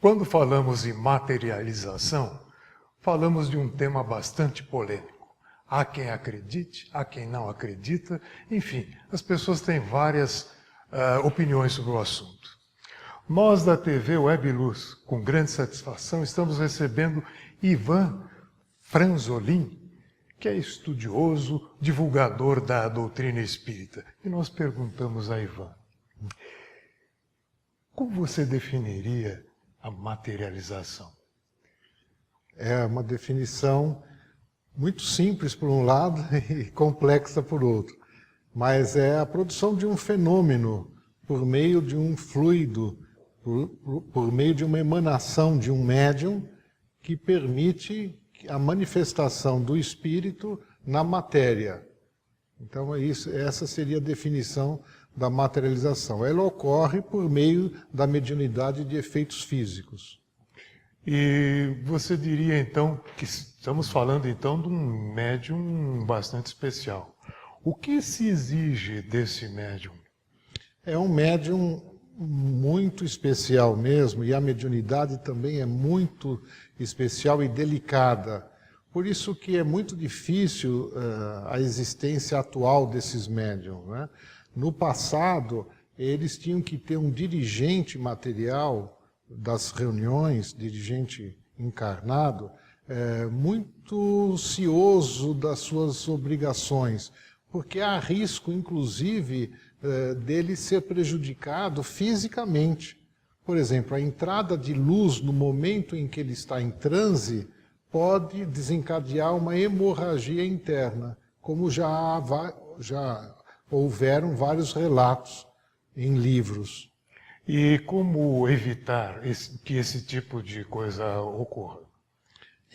Quando falamos em materialização, falamos de um tema bastante polêmico. Há quem acredite, há quem não acredita, enfim, as pessoas têm várias opiniões sobre o assunto. Nós da TV Web Luz, com grande satisfação, estamos recebendo Ivan Franzolin, que é estudioso, divulgador da doutrina espírita. E nós perguntamos a Ivan, como você definiria a materialização? É uma definição muito simples por um lado e complexa por outro. Mas é a produção de um fenômeno por meio de um fluido, por meio de uma emanação de um médium que permite a manifestação do espírito na matéria. Então essa seria a definição da materialização. Ela ocorre por meio da mediunidade de efeitos físicos. E você diria então que estamos falando então de um médium bastante especial. O que se exige desse médium? É um médium muito especial mesmo, e a mediunidade também é muito especial e delicada. Por isso que é muito difícil a existência atual desses médiums, né? No passado, eles tinham que ter um dirigente material das reuniões, dirigente encarnado, muito cioso das suas obrigações, porque há risco, inclusive, dele ser prejudicado fisicamente. Por exemplo, a entrada de luz no momento em que ele está em transe pode desencadear uma hemorragia interna, como já houveram vários relatos em livros. E como evitar que esse tipo de coisa ocorra?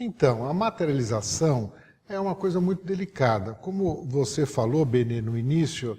Então, a materialização é uma coisa muito delicada. Como você falou, Benê, no início,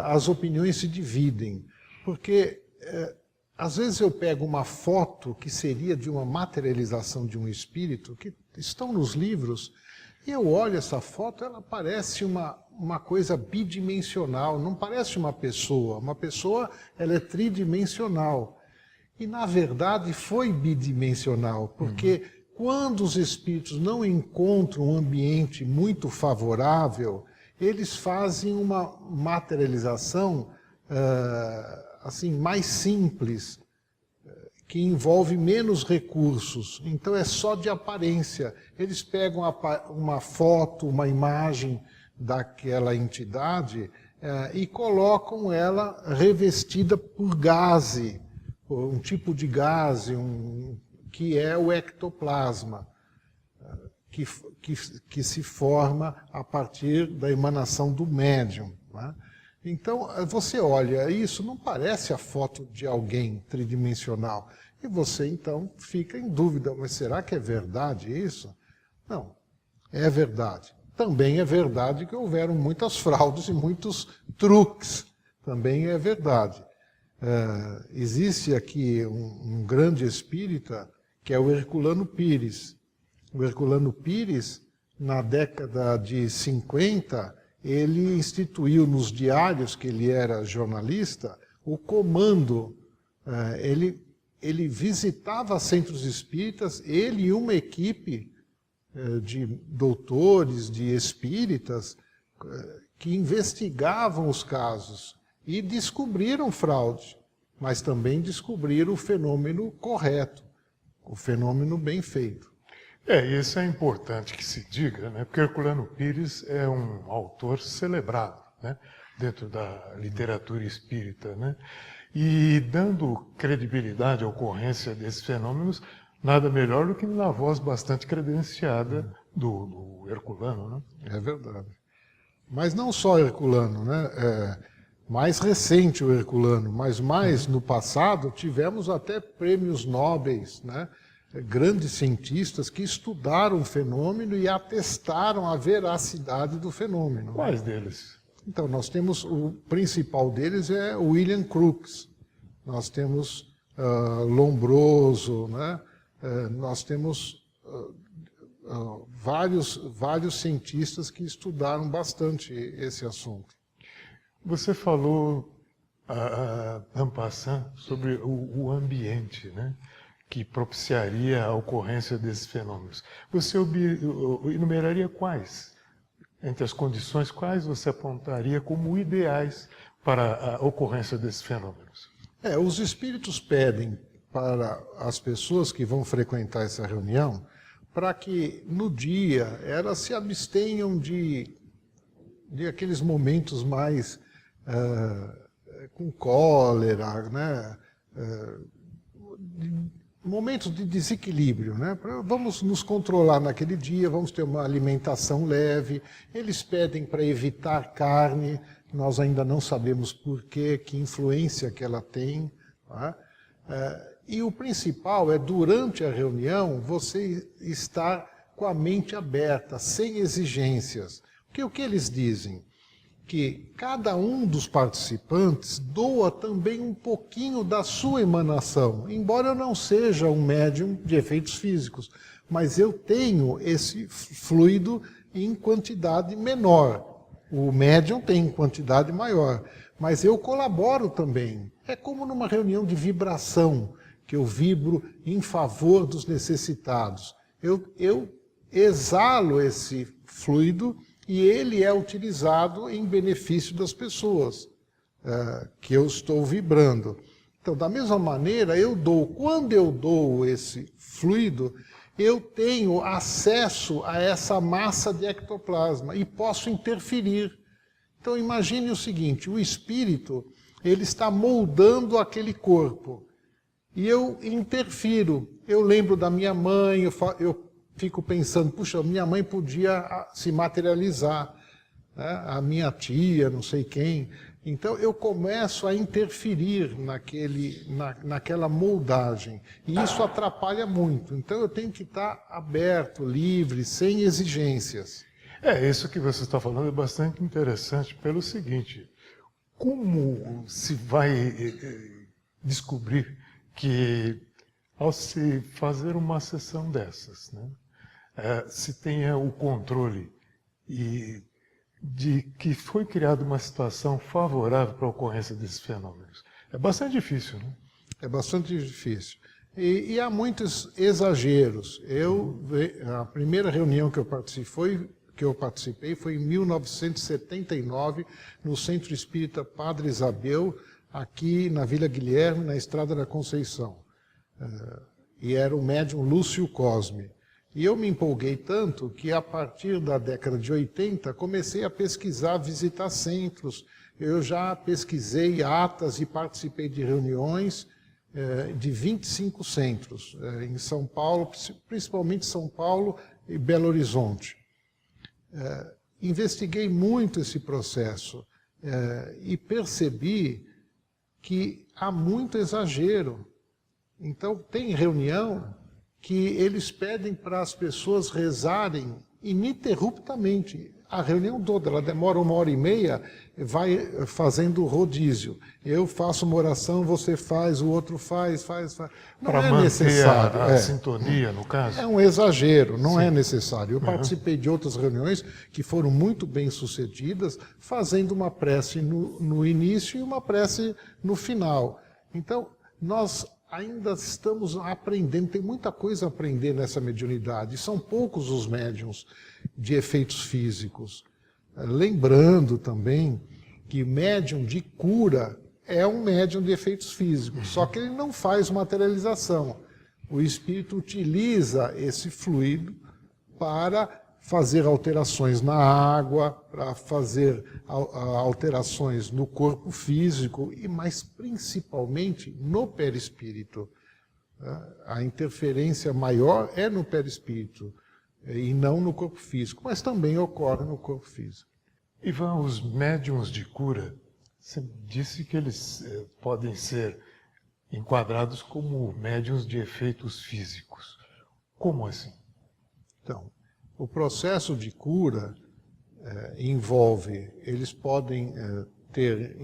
as opiniões se dividem. Porque, às vezes eu pego uma foto que seria de uma materialização de um espírito, que estão nos livros, e eu olho essa foto, ela parece uma coisa bidimensional, não parece uma pessoa. Uma pessoa, ela é tridimensional. E, na verdade, foi bidimensional, porque quando os espíritos não encontram um ambiente muito favorável, eles fazem uma materialização assim, mais simples, que envolve menos recursos. Então é só de aparência. Eles pegam uma foto, uma imagem daquela entidade e colocam ela revestida por gaze, um tipo de gaze, que é o ectoplasma, que se forma a partir da emanação do médium, né? Então, você olha isso, não parece a foto de alguém tridimensional. E você, então, fica em dúvida, mas será que é verdade isso? Não, é verdade. Também é verdade que houveram muitas fraudes e muitos truques. Também é verdade. Existe aqui um grande espírita, que é o Herculano Pires. O Herculano Pires, na década de 50, ele instituiu nos diários, que ele era jornalista, o comando. Ele visitava centros espíritas, ele e uma equipe de doutores, de espíritas, que investigavam os casos e descobriram fraude, mas também descobriram o fenômeno correto, o fenômeno bem feito. Isso é importante que se diga, né? Porque Herculano Pires é um autor celebrado, né? Dentro da literatura espírita, né? E dando credibilidade à ocorrência desses fenômenos, nada melhor do que na voz bastante credenciada do Herculano, né? É verdade. Mas não só Herculano, né? Mais recente o Herculano, mas mais no passado tivemos até prêmios nobres, né? Grandes cientistas que estudaram o fenômeno e atestaram a veracidade do fenômeno. Quais deles? Então, nós temos, o principal deles é William Crookes. Nós temos Lombroso, né? Nós temos vários cientistas que estudaram bastante esse assunto. Você falou, en passant, sobre o ambiente, né? que propiciaria a ocorrência desses fenômenos. Você enumeraria quais? Entre as condições, quais você apontaria como ideais para a ocorrência desses fenômenos? Os espíritos pedem para as pessoas que vão frequentar essa reunião para que no dia elas se abstenham de aqueles momentos mais com cólera, né? Momentos de desequilíbrio, né? Vamos nos controlar naquele dia, vamos ter uma alimentação leve. Eles pedem para evitar carne, nós ainda não sabemos por quê, que influência que ela tem. Tá? E o principal é, durante a reunião, você estar com a mente aberta, sem exigências. Porque o que eles dizem? Que cada um dos participantes doa também um pouquinho da sua emanação, embora eu não seja um médium de efeitos físicos, mas eu tenho esse fluido em quantidade menor. O médium tem em quantidade maior, mas eu colaboro também. É como numa reunião de vibração, que eu vibro em favor dos necessitados. Eu exalo esse fluido e ele é utilizado em benefício das pessoas que eu estou vibrando. Então, da mesma maneira, quando eu dou esse fluido, eu tenho acesso a essa massa de ectoplasma e posso interferir. Então, imagine o seguinte, o espírito, ele está moldando aquele corpo e eu interfiro. Eu lembro da minha mãe, eu fico pensando, puxa, minha mãe podia se materializar, né? A minha tia, não sei quem. Então eu começo a interferir naquela moldagem. E isso atrapalha muito. Então eu tenho que estar aberto, livre, sem exigências. Isso que você está falando é bastante interessante pelo seguinte, como se vai descobrir que ao se fazer uma sessão dessas, né? Se tenha o controle de que foi criada uma situação favorável para a ocorrência desses fenômenos. É bastante difícil, né? É bastante difícil. E há muitos exageros. A primeira reunião que eu participei foi em 1979, no Centro Espírita Padre Isabel, aqui na Vila Guilherme, na Estrada da Conceição. E era o médium Lúcio Cosme. E eu me empolguei tanto que, a partir da década de 80, comecei a pesquisar, visitar centros. Eu já pesquisei atas e participei de reuniões de 25 centros, em São Paulo, principalmente São Paulo e Belo Horizonte. Investiguei muito esse processo e percebi que há muito exagero. Então, tem reunião que eles pedem para as pessoas rezarem ininterruptamente. A reunião toda, ela demora 1h30, vai fazendo rodízio. Eu faço uma oração, você faz, o outro faz. Não para é necessário. Para manter a sintonia, no caso? É um exagero, não é necessário. Eu participei de outras reuniões que foram muito bem sucedidas, fazendo uma prece no início e uma prece no final. Então, nós ainda estamos aprendendo, tem muita coisa a aprender nessa mediunidade. São poucos os médiuns de efeitos físicos. Lembrando também que médium de cura é um médium de efeitos físicos, só que ele não faz materialização. O espírito utiliza esse fluido para fazer alterações na água, para fazer alterações no corpo físico, mas principalmente no perispírito. A interferência maior é no perispírito e não no corpo físico, mas também ocorre no corpo físico. Ivan, os médiuns de cura, você disse que eles podem ser enquadrados como médiuns de efeitos físicos. Como assim? Então, o processo de cura envolve, eles podem ter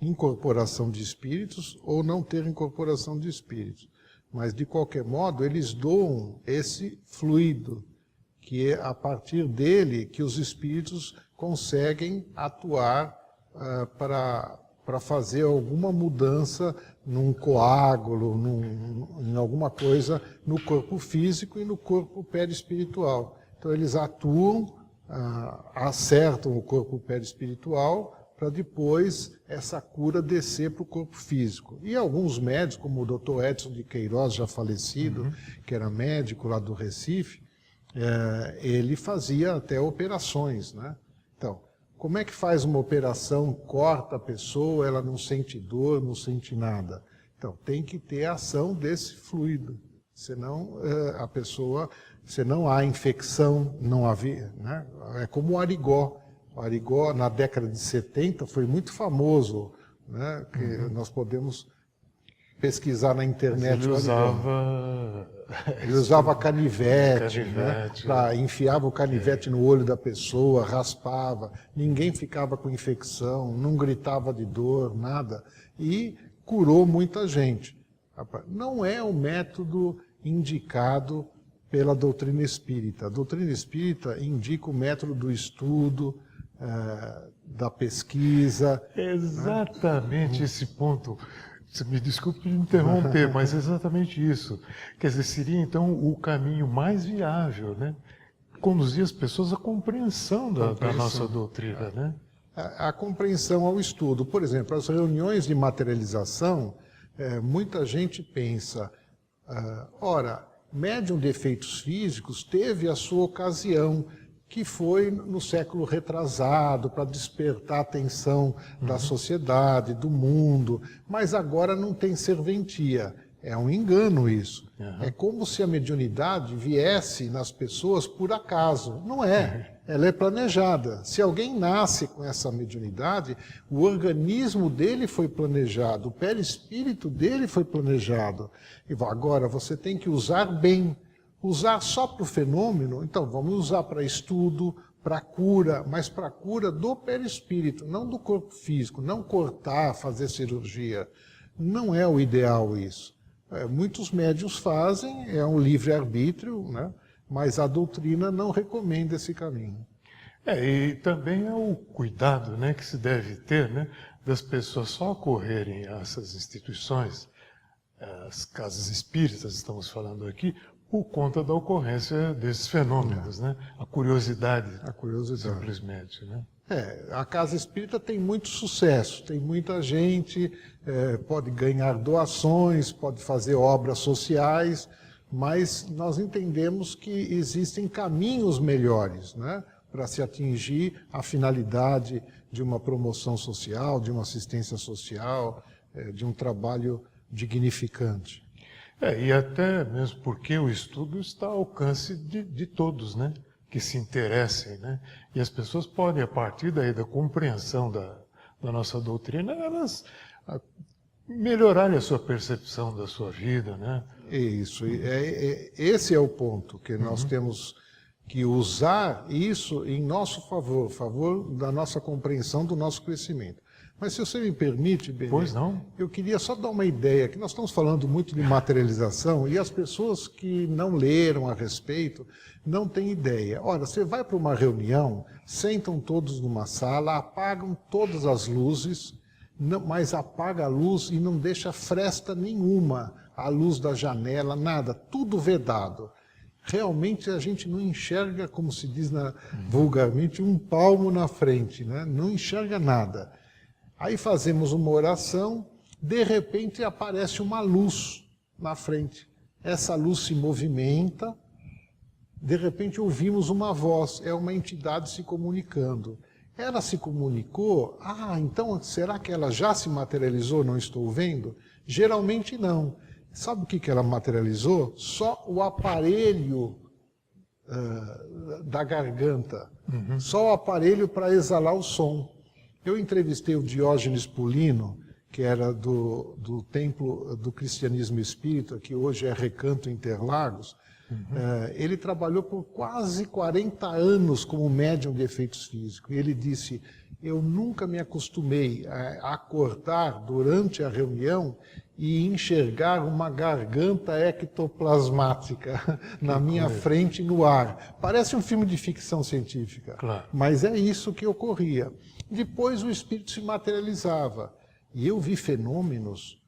incorporação de espíritos ou não ter incorporação de espíritos. Mas, de qualquer modo, eles doam esse fluido, que é a partir dele que os espíritos conseguem atuar para para fazer alguma mudança num coágulo, em alguma coisa no corpo físico e no corpo perispiritual. Então eles atuam, acertam o corpo perispiritual para depois essa cura descer para o corpo físico. E alguns médicos, como o Dr. Edson de Queiroz, já falecido, que era médico lá do Recife, ele fazia até operações, né? Então, como é que faz uma operação, corta a pessoa, ela não sente dor, não sente nada? Então, tem que ter a ação desse fluido, senão a pessoa, senão há infecção, não havia, né? É como o arigó. O arigó, na década de 70, foi muito famoso, né? Que nós podemos pesquisar na internet. Ele usava canivete, né? Enfiava o canivete no olho da pessoa, raspava, ninguém ficava com infecção, não gritava de dor, nada, e curou muita gente. Não é o método indicado pela doutrina espírita. A doutrina espírita indica o método do estudo, da pesquisa. Exatamente, né? Esse ponto. Você me desculpe interromper, mas é exatamente isso. Quer dizer, seria então o caminho mais viável, né? Conduzir as pessoas à compreensão da nossa doutrina, né? A compreensão ao estudo. Por exemplo, as reuniões de materialização, muita gente pensa, ora, médium de efeitos físicos teve a sua ocasião, que foi no século retrasado, para despertar a atenção da sociedade, do mundo, mas agora não tem serventia. É um engano isso. É como se a mediunidade viesse nas pessoas por acaso. Não é. Ela é planejada. Se alguém nasce com essa mediunidade, o organismo dele foi planejado, o perispírito dele foi planejado. E agora você tem que usar bem. Usar só para o fenômeno, então vamos usar para estudo, para cura, mas para cura do perispírito, não do corpo físico, não cortar, fazer cirurgia. Não é o ideal isso. Muitos médiuns fazem, é um livre-arbítrio, né? Mas a doutrina não recomenda esse caminho. E também é o cuidado, né, que se deve ter, né, das pessoas só acorrerem a essas instituições, as casas espíritas, estamos falando aqui, por conta da ocorrência desses fenômenos, né? A curiosidade, simplesmente, né? A casa espírita tem muito sucesso, tem muita gente, pode ganhar doações, pode fazer obras sociais, mas nós entendemos que existem caminhos melhores, né, para se atingir a finalidade de uma promoção social, de uma assistência social, de um trabalho dignificante. E até mesmo porque o estudo está ao alcance de todos, né, que se interessem, né, e as pessoas podem, a partir daí da compreensão da nossa doutrina, elas melhorarem a sua percepção da sua vida, né. Isso, esse é o ponto, que nós temos que usar isso em nosso favor, favor da nossa compreensão, do nosso crescimento. Mas se você me permite, Benê, pois não. Eu queria só dar uma ideia, que nós estamos falando muito de materialização e as pessoas que não leram a respeito não têm ideia. Ora, você vai para uma reunião, sentam todos numa sala, apagam todas as luzes, mas apaga a luz e não deixa fresta nenhuma, a luz da janela, nada, tudo vedado. Realmente a gente não enxerga, como se diz vulgarmente, um palmo na frente, né? Não enxerga nada. Aí fazemos uma oração, de repente aparece uma luz na frente. Essa luz se movimenta, de repente ouvimos uma voz, é uma entidade se comunicando. Ela se comunicou, então será que ela já se materializou, não estou vendo? Geralmente não. Sabe o que ela materializou? Só o aparelho da garganta, só o aparelho para exalar o som. Eu entrevistei o Diógenes Pulino, que era do templo do cristianismo espírita, que hoje é Recanto Interlagos. Ele trabalhou por quase 40 anos como médium de efeitos físicos. E ele disse, eu nunca me acostumei a acordar durante a reunião e enxergar uma garganta ectoplasmática na minha frente no ar. Parece um filme de ficção científica, claro. Mas é isso que ocorria. Depois o espírito se materializava. E eu vi fenômenos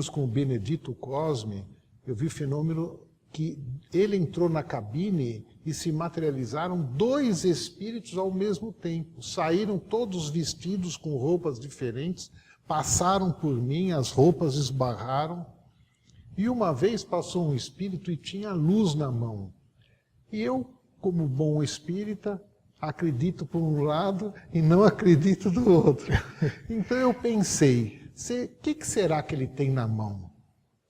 com o Benedito Cosme, eu vi fenômeno que ele entrou na cabine e se materializaram 2 espíritos ao mesmo tempo. Saíram todos vestidos com roupas diferentes, passaram por mim, as roupas esbarraram. E uma vez passou um espírito e tinha luz na mão. E eu, como bom espírita, acredito por um lado e não acredito do outro. Então eu pensei, o que será que ele tem na mão?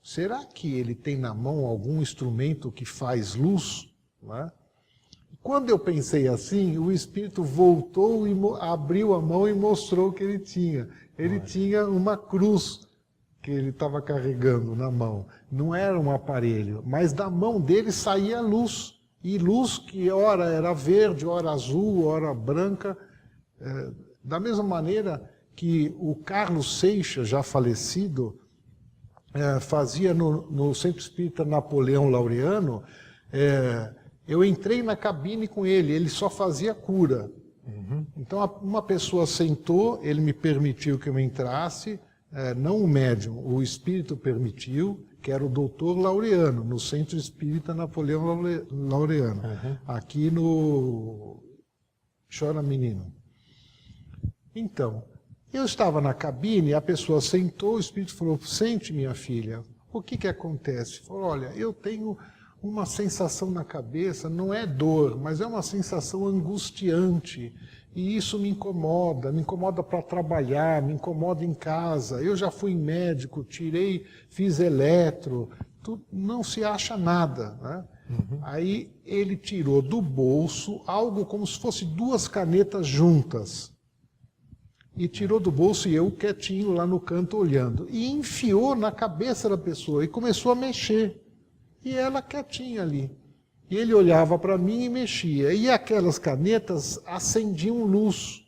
Será que ele tem na mão algum instrumento que faz luz? Não é? Quando eu pensei assim, o espírito voltou e abriu a mão e mostrou o que ele tinha. Ele tinha uma cruz que ele estava carregando na mão. Não era um aparelho, mas da mão dele saía luz. E luz que ora era verde, ora azul, ora branca. Da mesma maneira que o Carlos Seixas, já falecido, fazia no Centro Espírita Napoleão Laureano, eu entrei na cabine com ele, ele só fazia cura. Uhum. Então uma pessoa sentou, ele me permitiu que eu entrasse, não o médium, o espírito permitiu, que era o doutor Laureano, no Centro Espírita Napoleão Laureano, aqui no Chora Menino. Então, eu estava na cabine, a pessoa sentou, o espírito falou, sente minha filha, o que acontece? Falou, olha, eu tenho uma sensação na cabeça, não é dor, mas é uma sensação angustiante, e isso me incomoda para trabalhar, me incomoda em casa, eu já fui médico, fiz eletro, não se acha nada, né? Uhum. Aí ele tirou do bolso algo como se fosse 2 canetas juntas, e tirou do bolso e eu quietinho lá no canto olhando. E enfiou na cabeça da pessoa e começou a mexer. E ela quietinha ali. E ele olhava para mim e mexia. E aquelas canetas acendiam luz.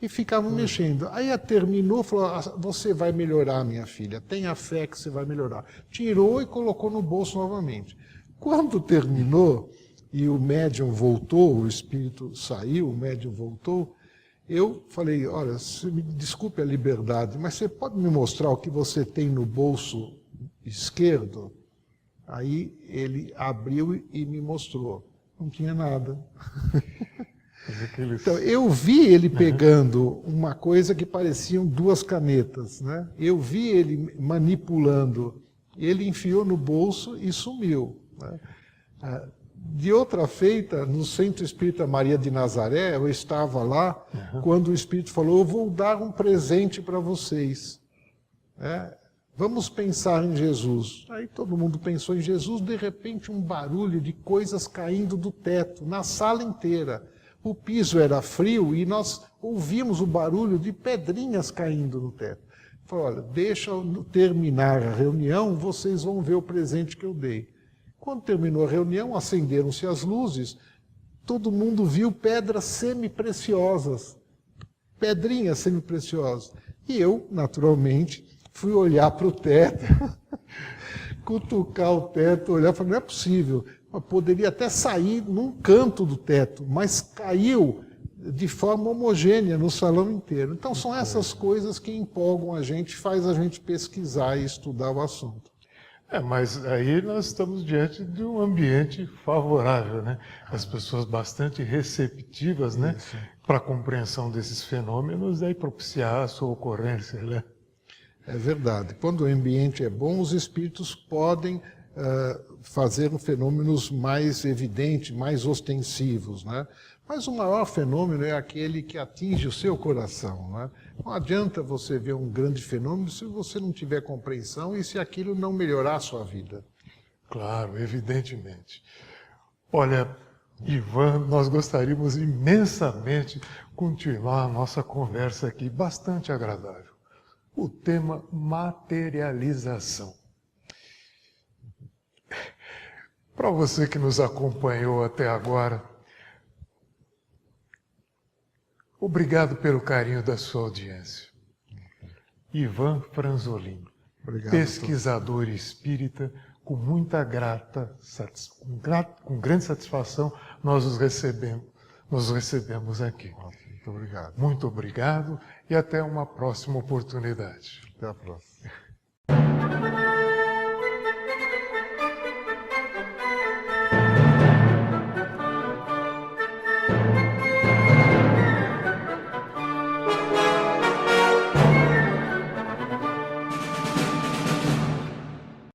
E ficavam mexendo. Aí terminou, falou, você vai melhorar, minha filha. Tenha fé que você vai melhorar. Tirou e colocou no bolso novamente. Quando terminou e o médium voltou, o espírito saiu, o médium voltou, eu falei, olha, me desculpe a liberdade, mas você pode me mostrar o que você tem no bolso esquerdo? Aí ele abriu e me mostrou. Não tinha nada. Então, eu vi ele pegando uma coisa que pareciam 2 canetas, né? Eu vi ele manipulando. Ele enfiou no bolso e sumiu, né? De outra feita, no Centro Espírita Maria de Nazaré, eu estava lá, quando o Espírito falou, eu vou dar um presente para vocês. Vamos pensar em Jesus. Aí todo mundo pensou em Jesus, de repente um barulho de coisas caindo do teto, na sala inteira. O piso era frio e nós ouvimos o barulho de pedrinhas caindo no teto. Falei, olha, deixa eu terminar a reunião, vocês vão ver o presente que eu dei. Quando terminou a reunião, acenderam-se as luzes, todo mundo viu pedras semi-preciosas, pedrinhas semi-preciosas. E eu, naturalmente, fui olhar para o teto, cutucar o teto, olhar e falar, não é possível, poderia até sair num canto do teto, mas caiu de forma homogênea no salão inteiro. Então são essas coisas que empolgam a gente, faz a gente pesquisar e estudar o assunto. Mas aí nós estamos diante de um ambiente favorável, né? As pessoas bastante receptivas, né? Para a compreensão desses fenômenos e propiciar a sua ocorrência, né? É verdade. Quando o ambiente é bom, os espíritos podem fazer fenômenos mais evidentes, mais ostensivos, né? Mas o maior fenômeno é aquele que atinge o seu coração, né? Não adianta você ver um grande fenômeno se você não tiver compreensão e se aquilo não melhorar a sua vida. Claro, evidentemente. Olha, Ivan, nós gostaríamos imensamente continuar a nossa conversa aqui, bastante agradável. O tema materialização. Para você que nos acompanhou até agora, obrigado pelo carinho da sua audiência. Ivan Franzolin, pesquisador espírita, com muita com grande satisfação nós nos recebemos aqui. Muito obrigado. Muito obrigado e até uma próxima oportunidade. Até a próxima.